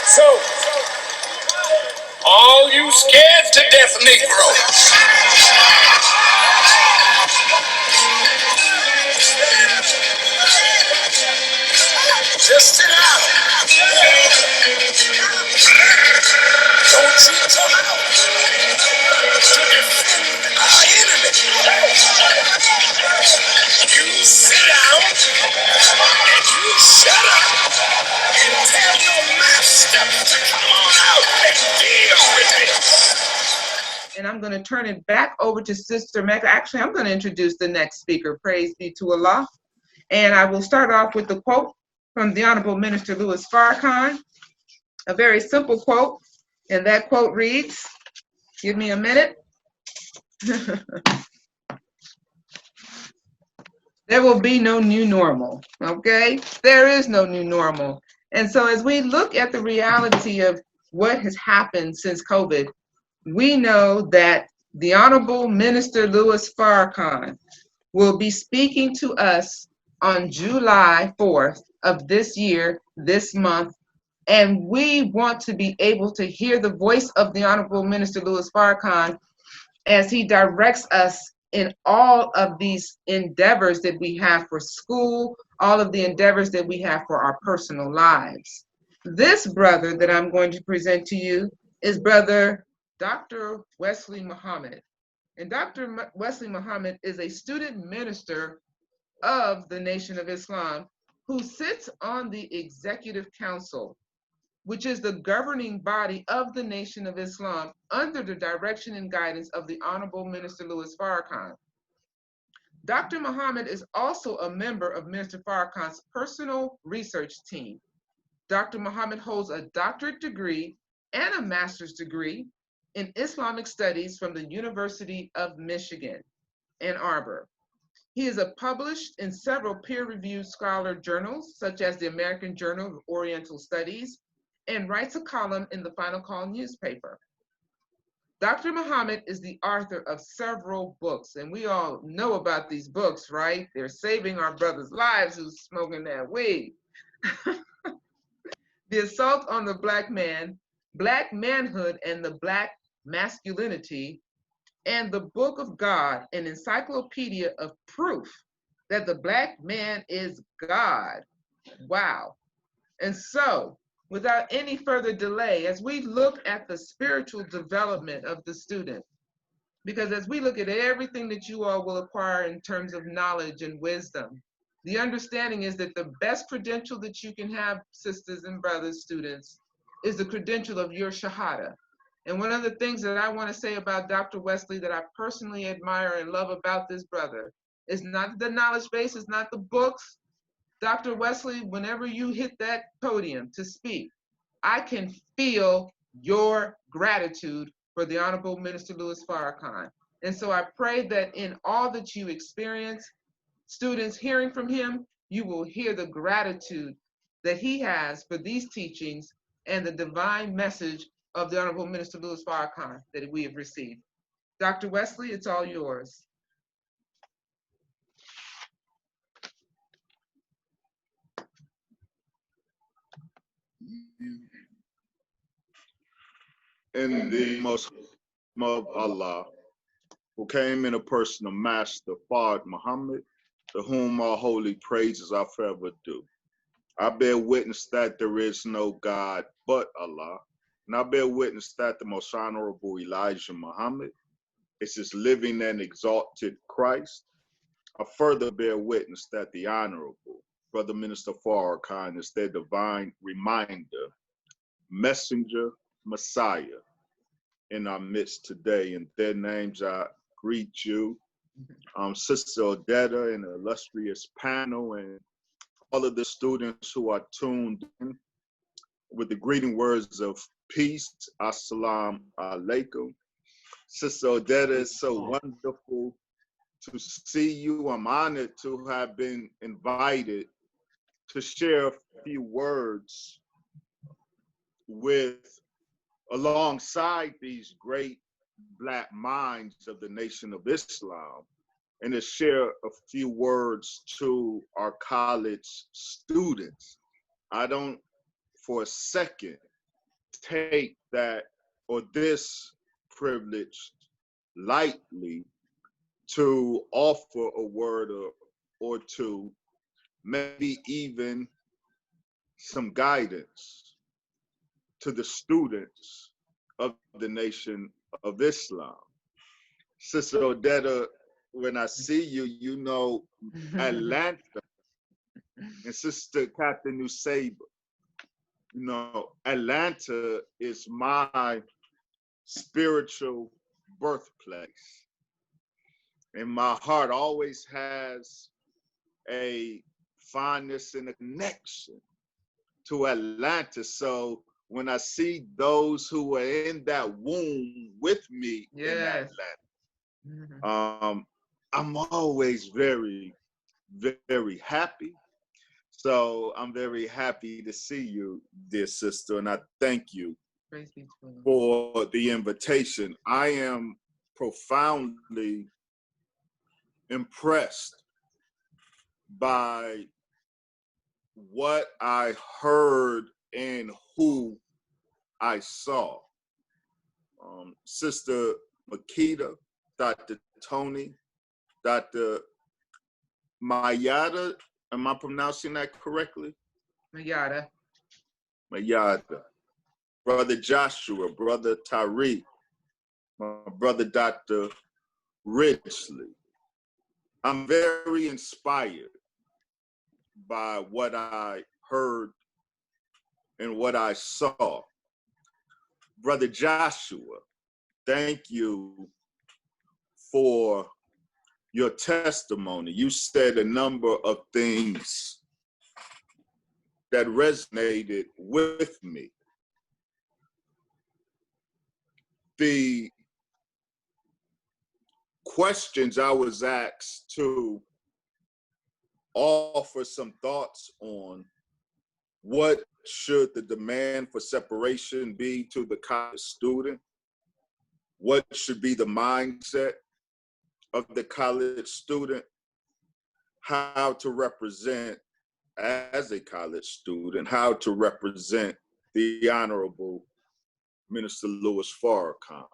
So, all you scared to death Negroes, just sit down. Don't you come out to defend our enemy. You sit down and you shut up and tell your master to come on out and deal with me. And I'm going to turn it back over to Sister Mecca. Actually, I'm going to introduce the next speaker. Praise be to Allah. And I will start off with the quote from the Honorable Minister Louis Farrakhan, a very simple quote. And that quote reads, give me a minute. There will be no new normal, okay? There is no new normal. And so as we look at the reality of what has happened since COVID, we know that the Honorable Minister Louis Farrakhan will be speaking to us on July 4th of this year, this month, and we want to be able to hear the voice of the Honorable Minister Louis Farrakhan as he directs us in all of these endeavors that we have for school, all of the endeavors that we have for our personal lives. This brother that I'm going to present to you is Brother Dr. Wesley Muhammad. And Dr. Wesley Muhammad is a student minister of the Nation of Islam who sits on the Executive Council, which is the governing body of the Nation of Islam under the direction and guidance of the Honorable Minister Louis Farrakhan. Dr. Muhammad is also a member of Minister Farrakhan's personal research team. Dr. Muhammad holds a doctorate degree and a master's degree in Islamic studies from the University of Michigan, Ann Arbor. He is published in several peer-reviewed scholar journals, such as the American Journal of Oriental Studies, and writes a column in the Final Call newspaper. Dr. Muhammad is the author of several books, and we all know about these books, right? They're saving our brothers' lives who's smoking that weed. The Assault on the Black Man, Black Manhood and the Black Masculinity, and the Book of God, an encyclopedia of proof that the Black man is God. Wow. And so, without any further delay, as we look at the spiritual development of the student, because as we look at everything that you all will acquire in terms of knowledge and wisdom, the understanding is that the best credential that you can have, sisters and brothers, students, is the credential of your Shahada. And one of the things that I want to say about Dr. Wesley that I personally admire and love about this brother is not the knowledge base, it's not the books. Dr. Wesley, whenever you hit that podium to speak, I can feel your gratitude for the Honorable Minister Louis Farrakhan. And so I pray that in all that you experience, students hearing from him, you will hear the gratitude that he has for these teachings and the divine message of the Honorable Minister Louis Farrakhan that we have received. Dr. Wesley, it's all yours. In the most of Allah, who came in a person of Master Fard Muhammad, to whom all holy praises I forever do. I bear witness that there is no God but Allah, and I bear witness that the most honorable Elijah Muhammad is his living and exalted Christ. I further bear witness that the honorable Brother Minister Farrakhan is their divine reminder, messenger, Messiah in our midst today. In their names, I greet you, Sister Odetta and the illustrious panel, and all of the students who are tuned in with the greeting words of peace. Assalamu alaikum. Sister Odetta, it's so wonderful to see you. I'm honored to have been invited to share a few words alongside these great Black minds of the Nation of Islam, and to share a few words to our college students. I don't for a second take that or this privilege lightly to offer a word or two, maybe even some guidance to the students of the Nation of Islam. Sister Odetta, when I see you, you know Atlanta and Sister Captain Nusayba, you know, Atlanta is my spiritual birthplace. And my heart always has a fondness and a connection to Atlanta. So when I see those who are in that womb with me in Atlanta, I'm always very, very happy. So I'm very happy to see you, dear sister, and I thank you for the invitation. I am profoundly impressed by what I heard and who I saw. Sister Makita, Dr. Tony, Dr. Mayada, am I pronouncing that correctly? Mayada. Mayada. Brother Joshua, Brother Tariq, my brother Dr. Ridgely. I'm very inspired by what I heard and what I saw. Brother Joshua, thank you for your testimony. You said a number of things that resonated with me. The questions I was asked to offer some thoughts on: what should the demand for separation be to the college student? What should be the mindset of the college student? How to represent as a college student, how to represent the Honorable Minister Louis Farrakhan.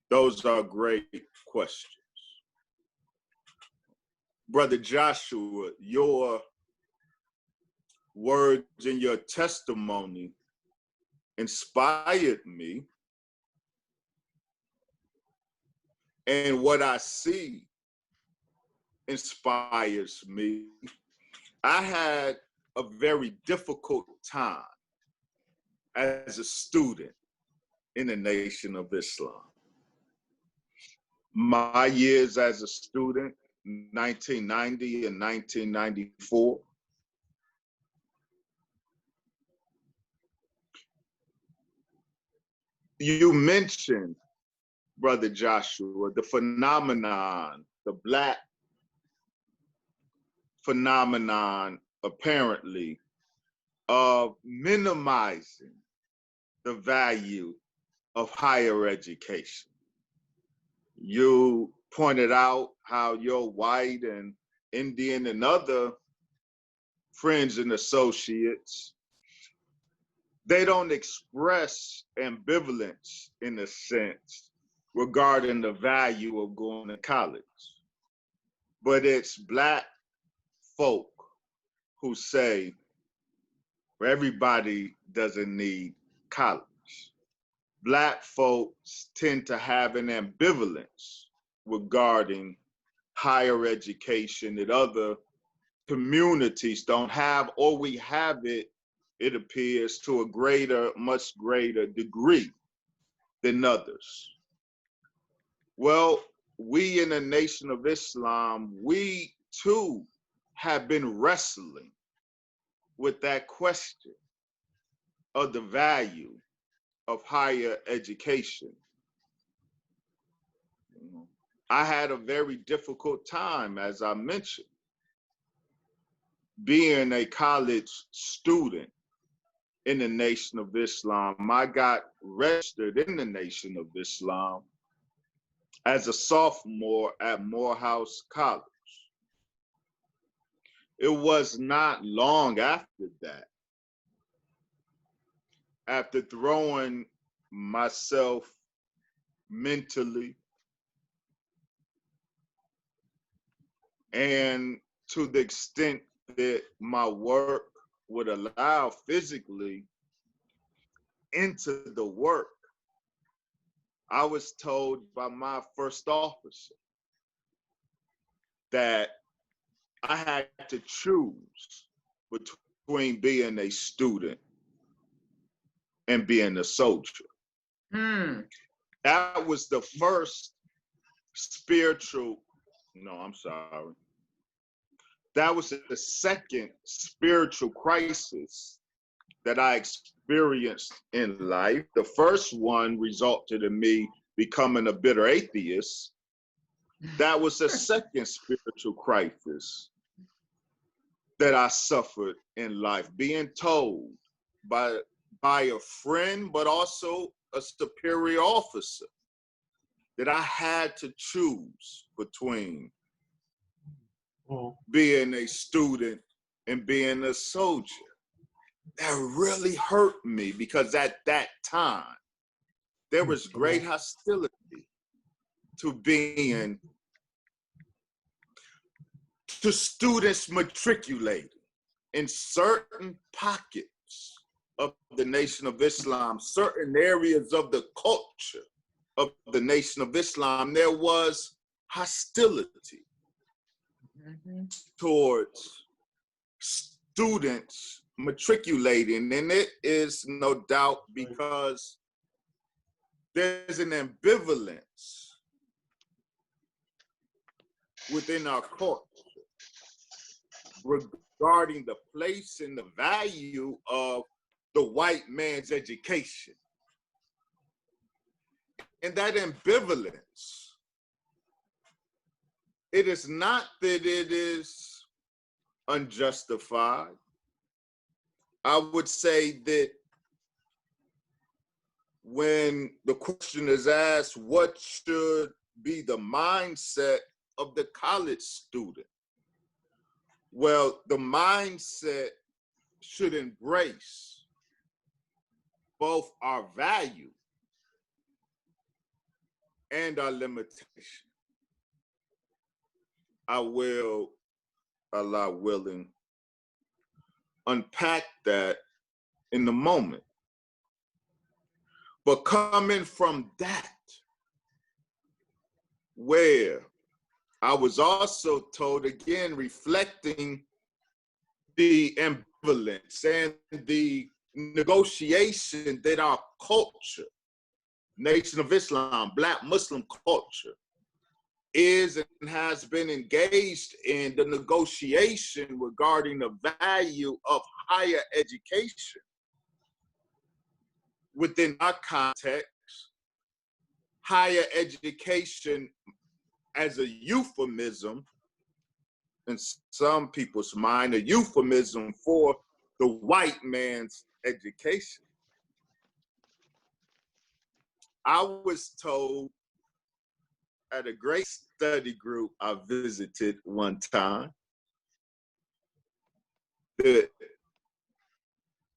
Those are great questions. Brother Joshua, your words and your testimony inspired me. And what I see inspires me. I had a very difficult time as a student in the Nation of Islam. My years as a student, 1990 and 1994, you mentioned, Brother Joshua, the phenomenon, the Black phenomenon, apparently, of minimizing the value of higher education. You pointed out how your white and Indian and other friends and associates, they don't express ambivalence in a sense regarding the value of going to college. But it's Black folk who say, well, everybody doesn't need college. Black folks tend to have an ambivalence regarding higher education that other communities don't have, or we have it, it appears, to a greater, much greater degree than others. Well, we in the Nation of Islam, we too have been wrestling with that question of the value of higher education. I had a very difficult time, as I mentioned, being a college student in the Nation of Islam. I got registered in the Nation of Islam as a sophomore at Morehouse College. It was not long after that, after throwing myself mentally and to the extent that my work would allow physically into the work, I was told by my first officer that I had to choose between being a student and being a soldier. That was the first that was the second spiritual crisis that I experienced in life. The first one resulted in me becoming a bitter atheist. That was the second spiritual crisis that I suffered in life, being told by a friend, but also a superior officer, that I had to choose between being a student and being a soldier. That really hurt me because at that time, there was great hostility to students matriculating in certain pockets of the Nation of Islam, certain areas of the culture of the Nation of Islam. There was hostility towards students matriculating, and it is no doubt because there's an ambivalence within our culture regarding the place and the value of the white man's education. And that ambivalence, it is not that it is unjustified. I would say that when the question is asked, what should be the mindset of the college student? Well, the mindset should embrace both our value and our limitation. I will, Allah willing, unpack that in the moment. But coming from that, where I was also told, again, reflecting the ambivalence and the negotiation that our culture, Nation of Islam, Black Muslim culture, is and has been engaged in the negotiation regarding the value of higher education. Within our context, higher education as a euphemism, in some people's mind, a euphemism for the white man's education. I was told at a great study group I visited one time that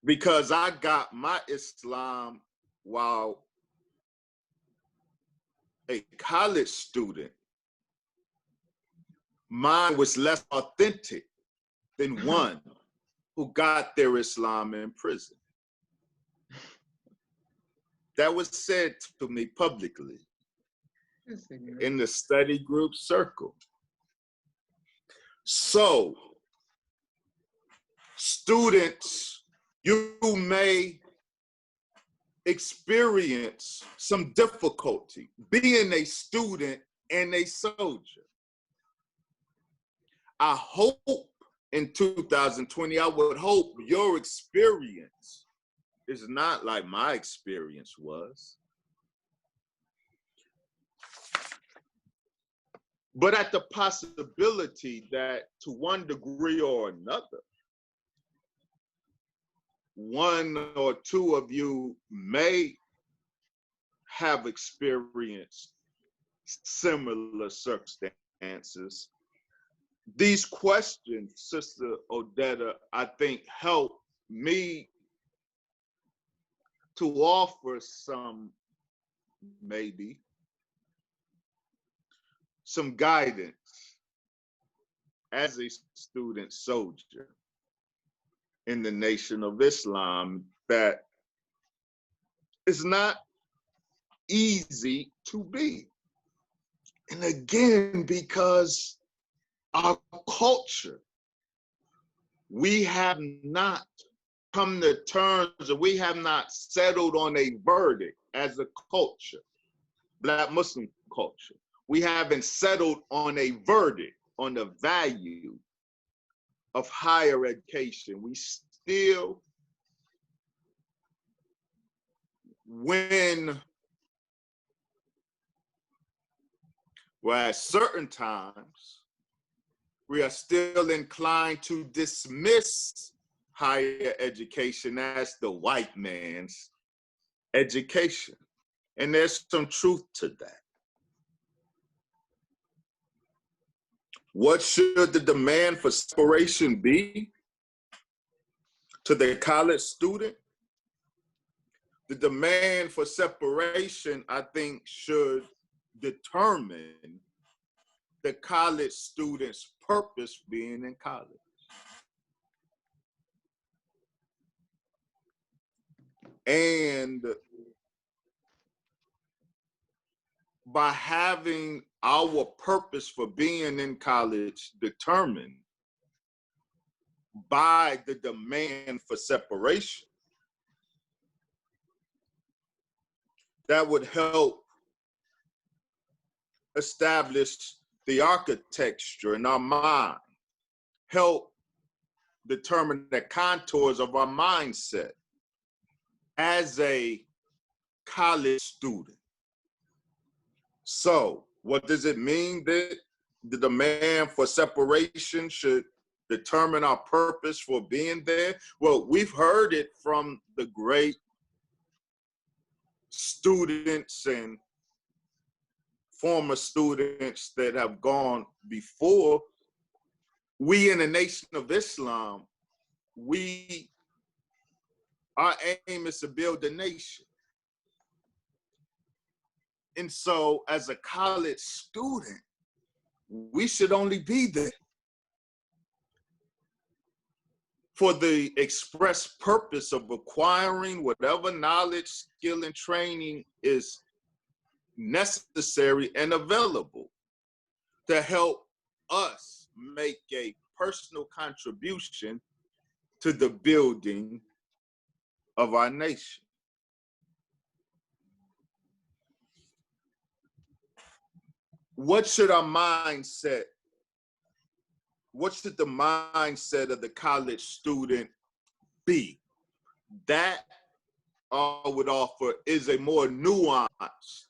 because I got my Islam while a college student, mine was less authentic than one who got their Islam in prison. That was said to me publicly in the study group circle. So, students, you may experience some difficulty being a student and a soldier. I hope in 2020, I would hope your experience is not like my experience was. But at the possibility that to one degree or another, one or two of you may have experienced similar circumstances. These questions, Sister Odetta, I think help me to offer maybe some guidance as a student soldier in the Nation of Islam that is not easy to be. And again, because our culture, we have not come to terms, or we have not settled on a verdict as a culture, Black Muslim culture. We haven't settled on a verdict on the value of higher education. We still, at certain times, we are still inclined to dismiss higher education as the white man's education. And there's some truth to that. What should the demand for separation be to the college student? The demand for separation, I think, should determine the college student's purpose being in college. And by having our purpose for being in college determined by the demand for separation, that would help establish the architecture in our mind, help determine the contours of our mindset as a college student. So, what does it mean that the demand for separation should determine our purpose for being there? Well, we've heard it from the great students and former students that have gone before. We in the Nation of Islam, our aim is to build a nation. And so as a college student, we should only be there for the express purpose of acquiring whatever knowledge, skill, and training is necessary and available to help us make a personal contribution to the building of our nation. What should the mindset of the college student be? That I would offer is a more nuanced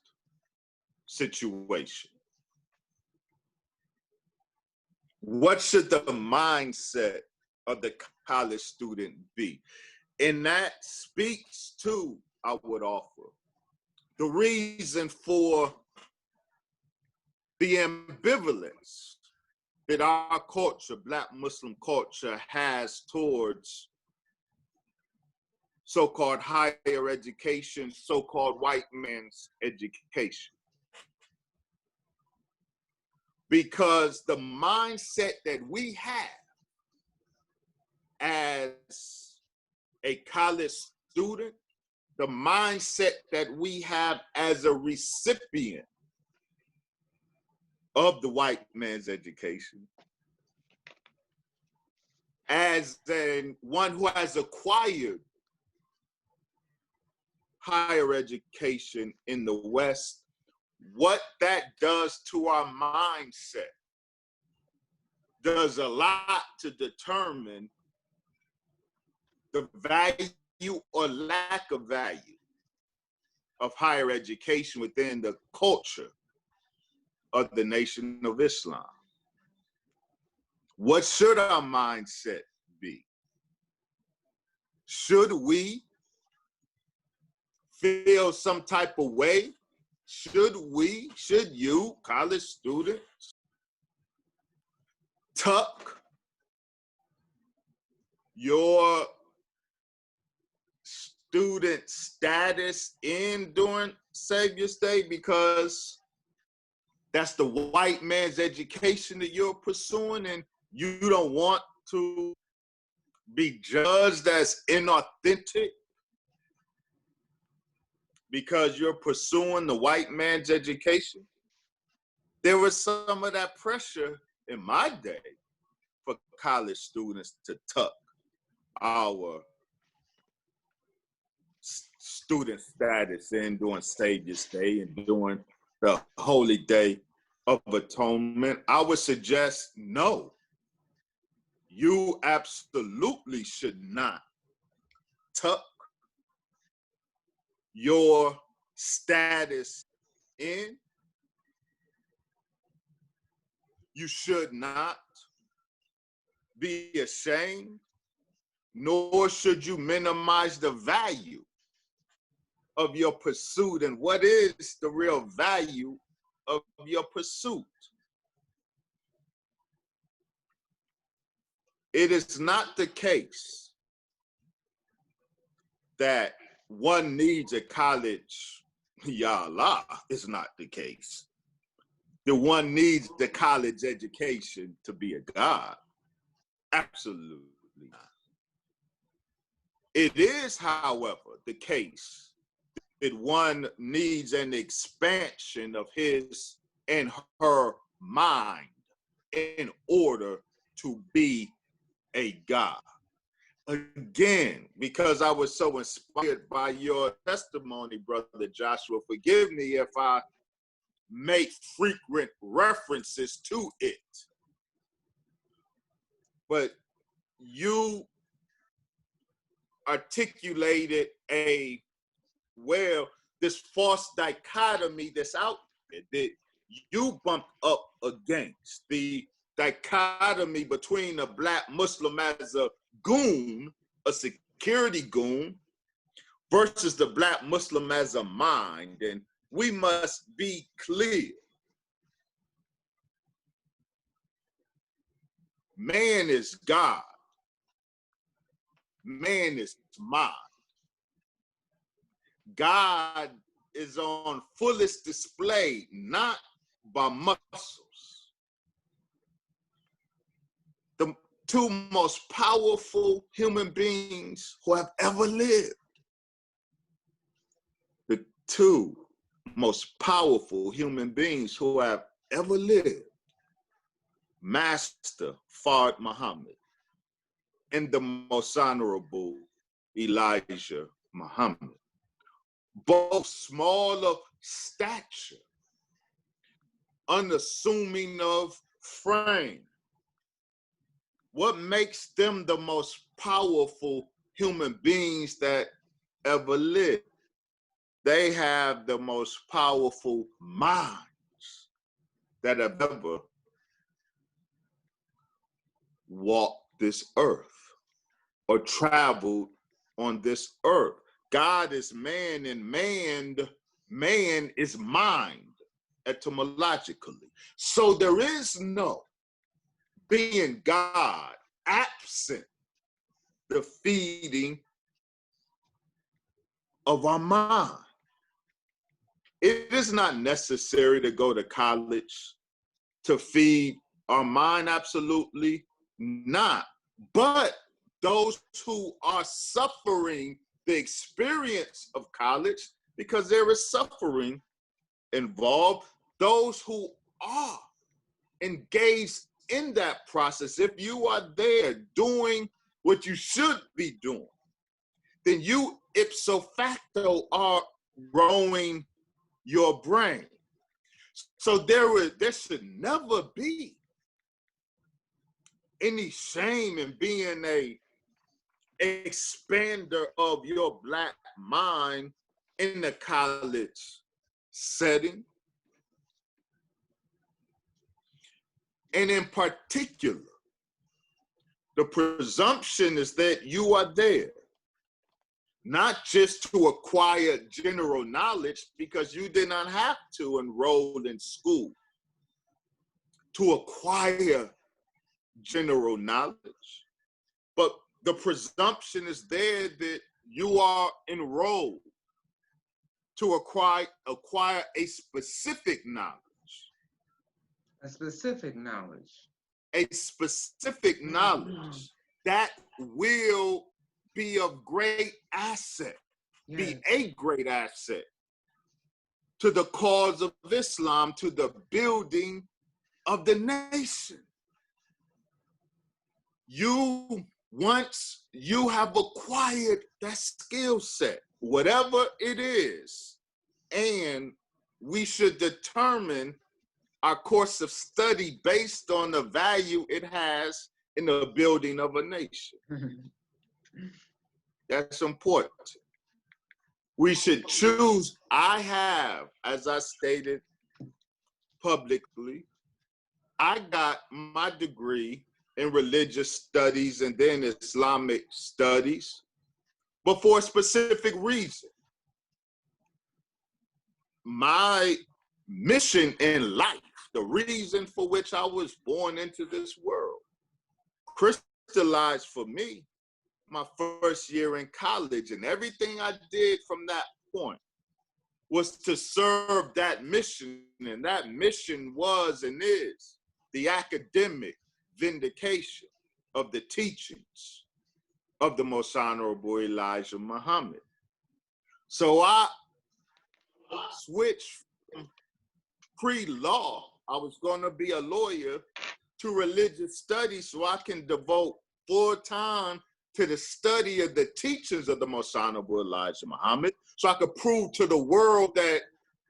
situation. What should the mindset of the college student be? And that speaks to, I would offer, the reason for the ambivalence that our culture, Black Muslim culture, has towards so-called higher education, so-called white man's education. Because the mindset that we have as a college student, the mindset that we have as a recipient of the white man's education, as one who has acquired higher education in the West, what that does to our mindset does a lot to determine the value or lack of value of higher education within the culture of the Nation of Islam. What should our mindset be? Should we feel some type of way? Should you, college students, tuck your student status in during Savior's Day because that's the white man's education that you're pursuing, and you don't want to be judged as inauthentic because you're pursuing the white man's education? There was some of that pressure in my day for college students to tuck our student status in during Savior's Day and during the Holy Day of Atonement. I would suggest no. You absolutely should not tuck your status in. You should not be ashamed, nor should you minimize the value of your pursuit. And what is the real value of your pursuit? It is not the case that one needs a college, ya Allah, it's not the case. That one needs the college education to be a God. Absolutely not. It is, however, the case that one needs an expansion of his and her mind in order to be a God. Again, because I was so inspired by your testimony, Brother Joshua, forgive me if I make frequent references to it. But you articulated this false dichotomy that's out there that you bumped up against, the dichotomy between a Black Muslim as a goon, a security goon, versus the Black Muslim as a mind. And we must be clear. Man is God. Man is mind. God is on fullest display, not by muscles. The two most powerful human beings who have ever lived. The two most powerful human beings who have ever lived. Master Fard Muhammad and the most honorable Elijah Muhammad. Both small of stature, unassuming of frame. What makes them the most powerful human beings that ever lived? They have the most powerful minds that have ever walked this earth or traveled on this earth. God is man and man is mind etymologically. So there is no being God absent the feeding of our mind. It is not necessary to go to college to feed our mind, absolutely not. But those who are suffering the experience of college, because there is suffering involved, those who are engaged in that process, if you are there doing what you should be doing, then you ipso facto are growing your brain. So there should never be any shame in being a expander of your Black mind in the college setting. And in particular, the presumption is that you are there, not just to acquire general knowledge, because you did not have to enroll in school to acquire general knowledge, but the presumption is there that you are enrolled to acquire a specific knowledge. A specific knowledge. A specific knowledge that will be of great asset, be a great asset to the cause of Islam, to the building of the nation. Once you have acquired that skill set, whatever it is, and we should determine our course of study based on the value it has in the building of a nation. That's important. We should choose. I have, as I stated publicly, I got my degree in religious studies and then Islamic studies, but for a specific reason. My mission in life, the reason for which I was born into this world, crystallized for me my first year in college, and everything I did from that point was to serve that mission, and that mission was and is the academic vindication of the teachings of the Most Honorable Elijah Muhammad. So I switched from pre-law, I was going to be a lawyer, to religious studies so I can devote full time to the study of the teachings of the Most Honorable Elijah Muhammad, so I could prove to the world that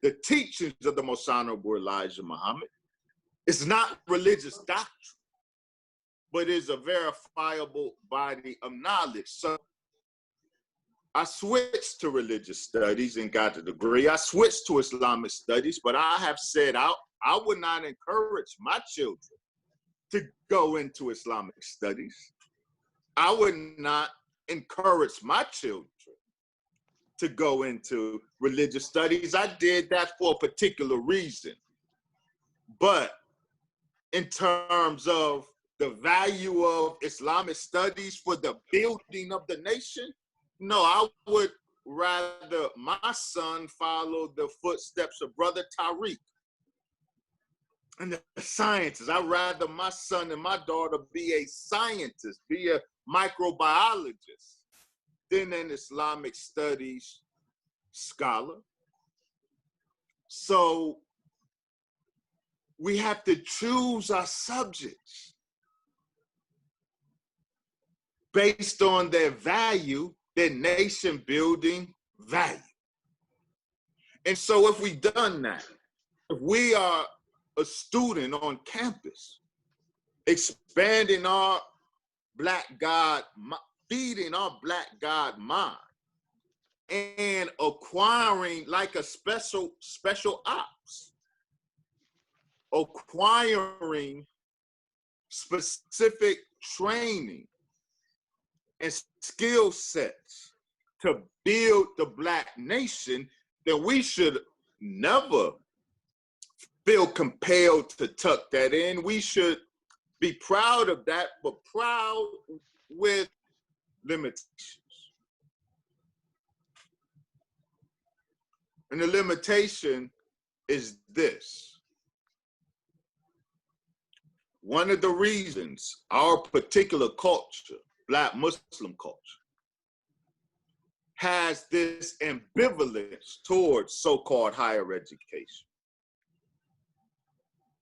the teachings of the Most Honorable Elijah Muhammad is not religious doctrine, but is a verifiable body of knowledge. So I switched to religious studies and got the degree. I switched to Islamic studies, but I have said I would not encourage my children to go into Islamic studies. I would not encourage my children to go into religious studies. I did that for a particular reason. But in terms of the value of Islamic studies for the building of the nation, no, I would rather my son follow the footsteps of Brother Tariq and the scientists. I'd rather my son and my daughter be a scientist, be a microbiologist, than an Islamic studies scholar. So we have to choose our subjects based on their value, their nation building value. And so if we've done that, if we are a student on campus, expanding our Black God, feeding our Black God mind, and acquiring like a special ops, acquiring specific training and skill sets to build the Black nation, then we should never feel compelled to tuck that in. We should be proud of that, but proud with limitations. And the limitation is this. One of the reasons our particular culture, Black Muslim culture, has this ambivalence towards so-called higher education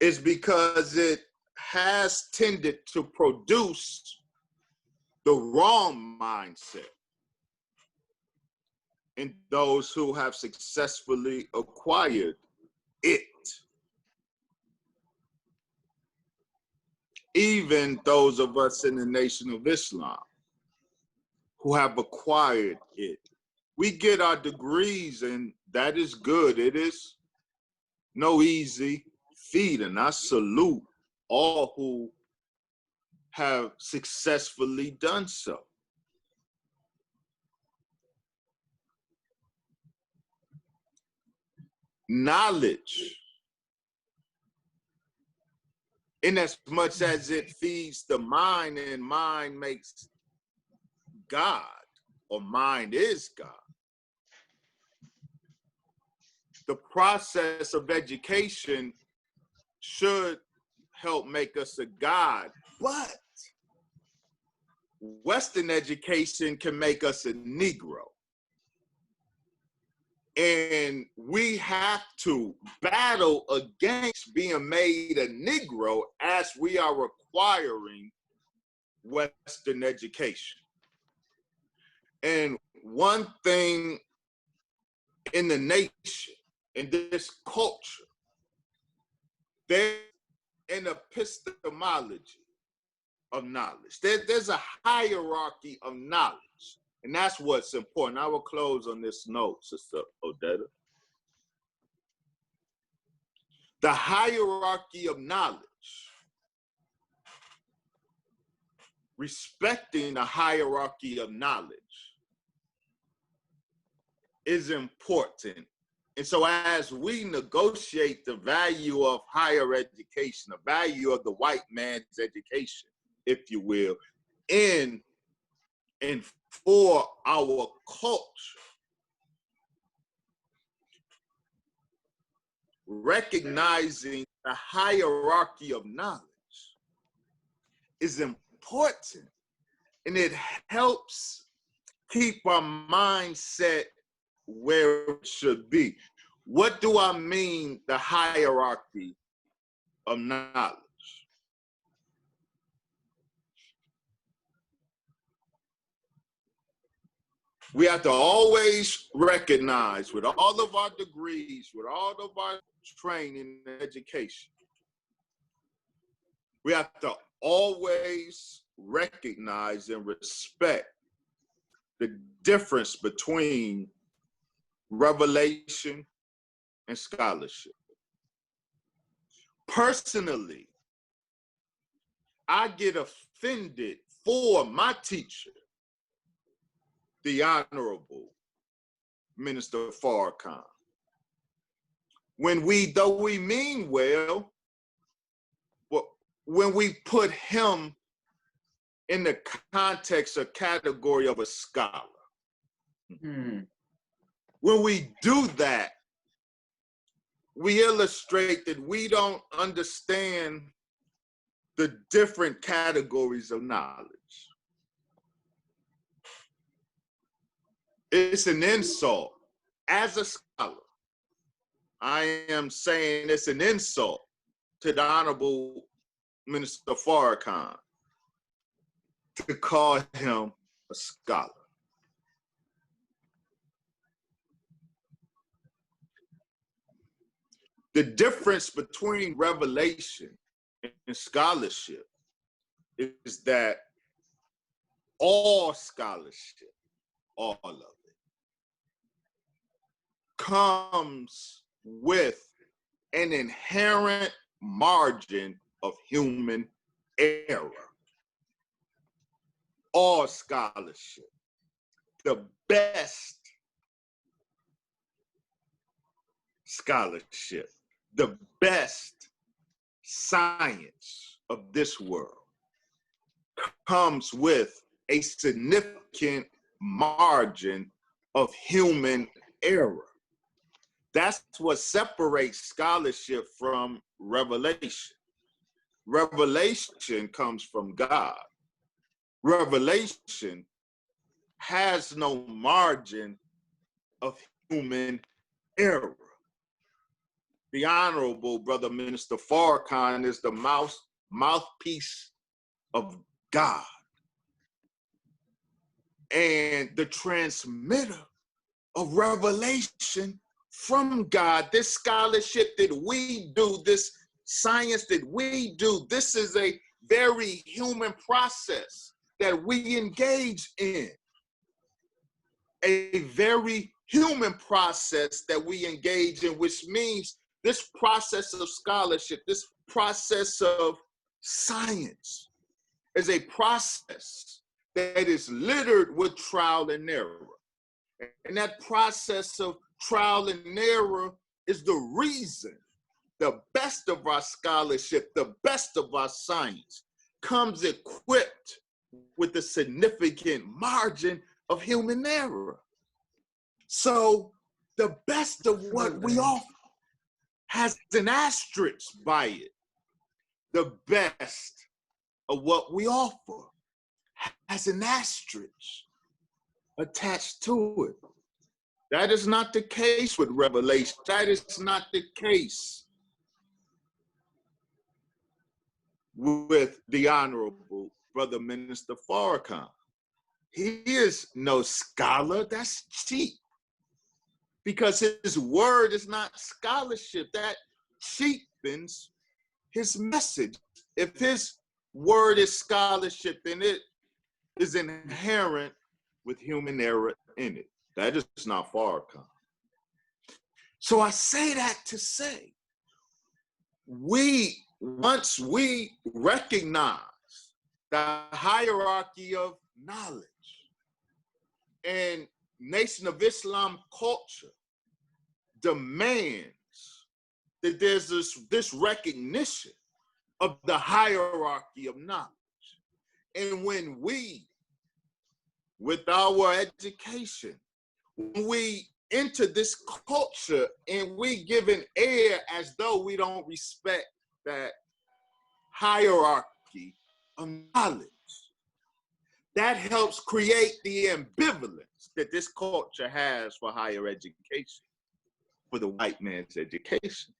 is because it has tended to produce the wrong mindset in those who have successfully acquired it. Even those of us in the Nation of Islam who have acquired it. We get our degrees, and that is good. It is no easy feat, and I salute all who have successfully done so. Knowledge, in as much as it feeds the mind and mind makes God or mind is God. The process of education should help make us a God, but Western education can make us a Negro. And we have to battle against being made a Negro as we are requiring Western education. And one thing in the nation, in this culture, there's an epistemology of knowledge. There's a hierarchy of knowledge. And that's what's important. I will close on this note, Sister Odetta. The hierarchy of knowledge, respecting the hierarchy of knowledge is important. And so as we negotiate the value of higher education, the value of the white man's education, if you will, in and for our culture, recognizing the hierarchy of knowledge is important, and it helps keep our mindset where it should be. What do I mean, the hierarchy of knowledge? We have to always recognize, with all of our degrees, with all of our training and education, we have to always recognize and respect the difference between revelation and scholarship. Personally, I get offended for my teacher, the Honorable Minister Farrakhan. Though we mean well, but when we put him in the context or category of a scholar, when we do that, we illustrate that we don't understand the different categories of knowledge. It's an insult. As a scholar, I am saying it's an insult to the Honorable Minister Farrakhan to call him a scholar. The difference between revelation and scholarship is that all scholarship, all of it, comes with an inherent margin of human error. All scholarship, the best scholarship, the best science of this world comes with a significant margin of human error. That's what separates scholarship from revelation. Revelation comes from God. Revelation has no margin of human error. The Honorable Brother Minister Farrakhan is the mouthpiece of God and the transmitter of revelation from God. This scholarship that we do, this science that we do, this is a very human process that we engage in. A very human process that we engage in, which means this process of scholarship, this process of science is a process that is littered with trial and error. And that process of trial and error is the reason the best of our scholarship, the best of our science comes equipped with a significant margin of human error. So the best of what we offer has an asterisk by it. The best of what we offer has an asterisk attached to it. That is not the case with Revelation. That is not the case with the Honorable Brother Minister Farrakhan. He is no scholar. That's cheap. Because his word is not scholarship. That cheapens his message. If his word is scholarship, then it is inherent with human error in it. That is not Farrakhan. So I say that to say, once we recognize the hierarchy of knowledge and Nation of Islam culture demands that there's this recognition of the hierarchy of knowledge. And when we, with our education, when we enter this culture and we give an air as though we don't respect that hierarchy of knowledge, that helps create the ambivalence that this culture has for higher education, for the white man's education.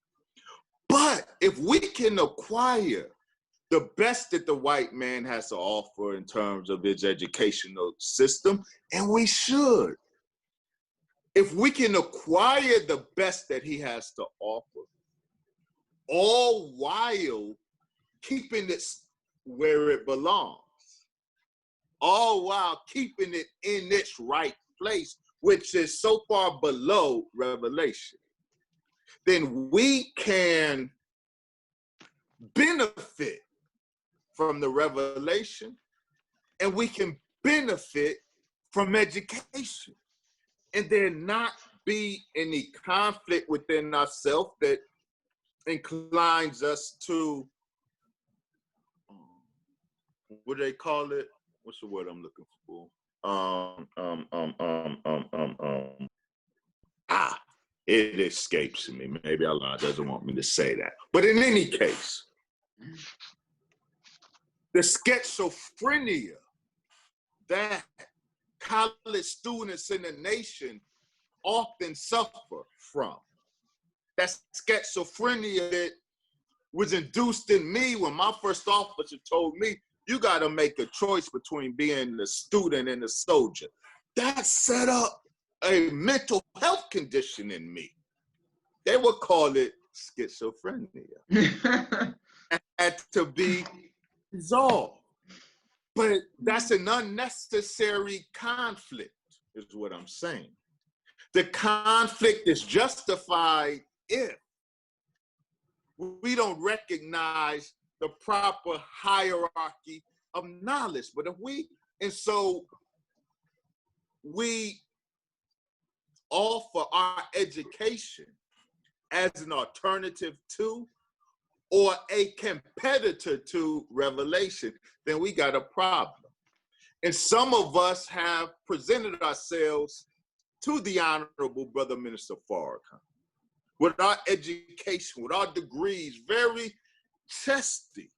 But if we can acquire the best that the white man has to offer in terms of his educational system, and we should, if we can acquire the best that he has to offer, all while keeping it where it belongs, all while keeping it in its right place, which is so far below revelation, then we can benefit from the revelation and we can benefit from education. And there not be any conflict within ourselves that inclines us to, what do they call it? What's the word I'm looking for? It escapes me. Maybe Allah doesn't want me to say that. But in any case, the schizophrenia that college students in the nation often suffer from, that schizophrenia that was induced in me when my first officer told me, you got to make a choice between being the student and the soldier. That set up a mental health condition in me. They would call it schizophrenia. It had to be resolved. But that's an unnecessary conflict, is what I'm saying. The conflict is justified if we don't recognize the proper hierarchy of knowledge. But if we, and so we offer our education as an alternative to or a competitor to revelation, then we got a problem. And some of us have presented ourselves to the Honorable Brother Minister Farrakhan with our education, with our degrees, very chesty,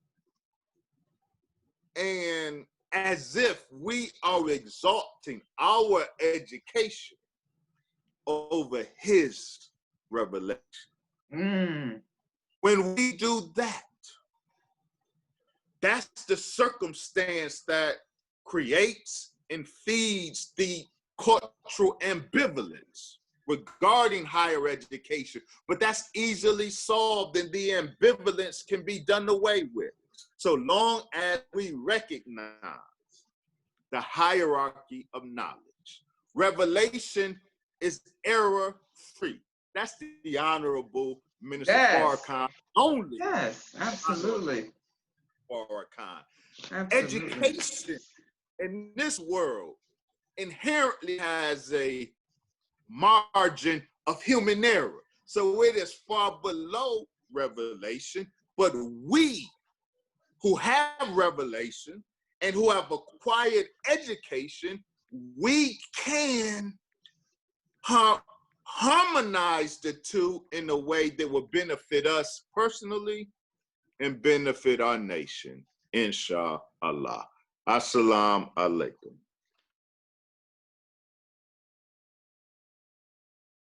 and as if we are exalting our education over his revelation. When we do that, that's the circumstance that creates and feeds the cultural ambivalence regarding higher education. But that's easily solved, and the ambivalence can be done away with, so long as we recognize the hierarchy of knowledge. Revelation is error-free. That's the Honorable Minister Farrakhan only. Yes, absolutely. Farrakhan. Absolutely. Education in this world inherently has a margin of human error. So it is far below revelation, but we who have revelation and who have acquired education, we can harmonize the two in a way that will benefit us personally and benefit our nation, inshallah. Assalamu alaikum.